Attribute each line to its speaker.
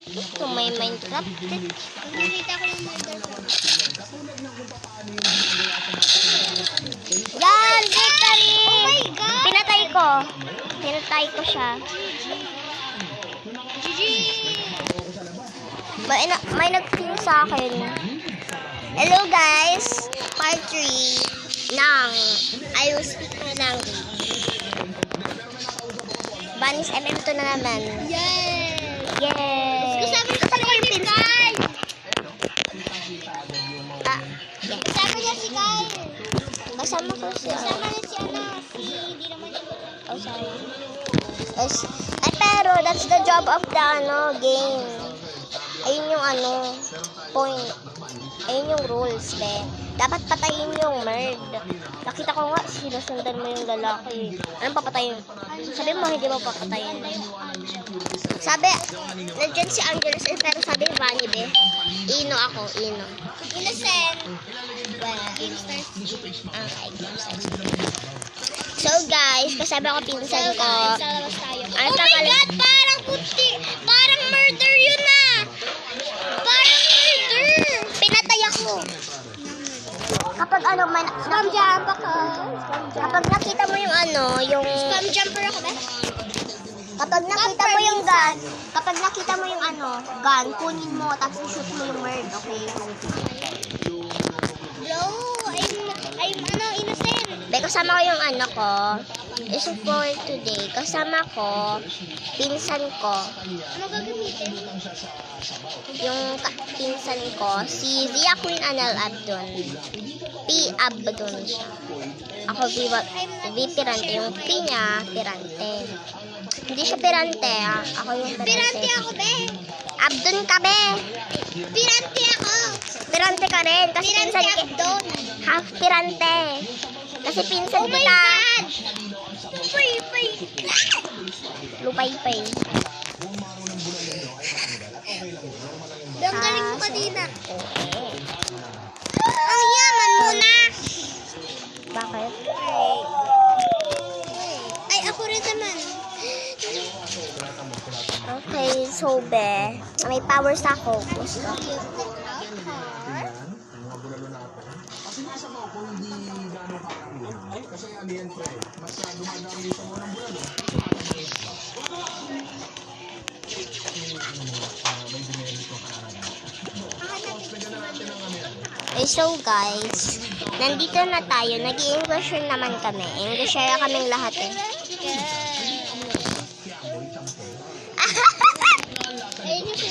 Speaker 1: Ito may Minecraft.
Speaker 2: Nakita ko yung Minecraft.
Speaker 1: Yan! Victory!
Speaker 2: Oh my God!
Speaker 1: Pinatay ko siya.
Speaker 2: GG!
Speaker 1: May nag-ping sa akin. Hello guys! Part 3 ng I will speak my language. Banis MM2 na naman.
Speaker 2: Yes!
Speaker 1: Yay!
Speaker 2: Kasama niya si Kyle! Kasama niya si Kyle!
Speaker 1: Kasama ko siya.
Speaker 2: Kasama niya si hindi naman siya.
Speaker 1: Oh, sorry. Pero that's the job of the game. Ayun yung point. Ayun yung rules, be. Dapat patayin yung merd. Nakita ko nga, sinusundan mo yung lalaki. Anong papatayin? Sabi mo, hindi mo papatayin. Sabi, nandiyan si Angelus, pero sabi ni Vanny, be. Ino ako, Ino.
Speaker 2: Innocent!
Speaker 1: Well,
Speaker 2: Gamesters.
Speaker 1: okay, gamesters. So guys, kasama ko pinsan ko.
Speaker 2: Sa labas tayo.
Speaker 1: Ano
Speaker 2: Oh my
Speaker 1: pangalan?
Speaker 2: God! Parang puti! Parang murder yun ah! Parang murder!
Speaker 1: Pinatay ako. Kapag
Speaker 2: Spam jump ako.
Speaker 1: kapag nakita mo yung yung
Speaker 2: Spam jumper ako ba?
Speaker 1: kapag nakita mo yung gun, gun, kunin mo tapos shoot mo yung merd, okay?
Speaker 2: Bro, I'm innocent.
Speaker 1: Be, kasama ko yung ko. Is for today. Kasama ko, pinsan ko.
Speaker 2: Ano gagamitin?
Speaker 1: Yung pinsan ko, si Zia Queen Anel Abdon. P. Abdon siya. Ako, V. Pirante. Yung P niya, Pirante. Hindi siya Pirante, ah. Ako yung Pirante.
Speaker 2: Pirante ako, be.
Speaker 1: Abdon ka, be.
Speaker 2: Pirante ako.
Speaker 1: Pirante ka rin. Kasi
Speaker 2: Pirante
Speaker 1: pinsan
Speaker 2: ako doon.
Speaker 1: half Pirante. Kasi pinsan
Speaker 2: Oh my
Speaker 1: kita.
Speaker 2: God! Pay.
Speaker 1: Lupay-pay.
Speaker 2: Ang galing mo kanina.
Speaker 1: Oo.
Speaker 2: Ang yaman mo na.
Speaker 1: Bakit?
Speaker 2: Ay, ako rin naman.
Speaker 1: Okay, so be, may powers ako. Gusto. Okay, so guys, nandito na tayo. Nag-i-English naman kami. English kaming lahat eh.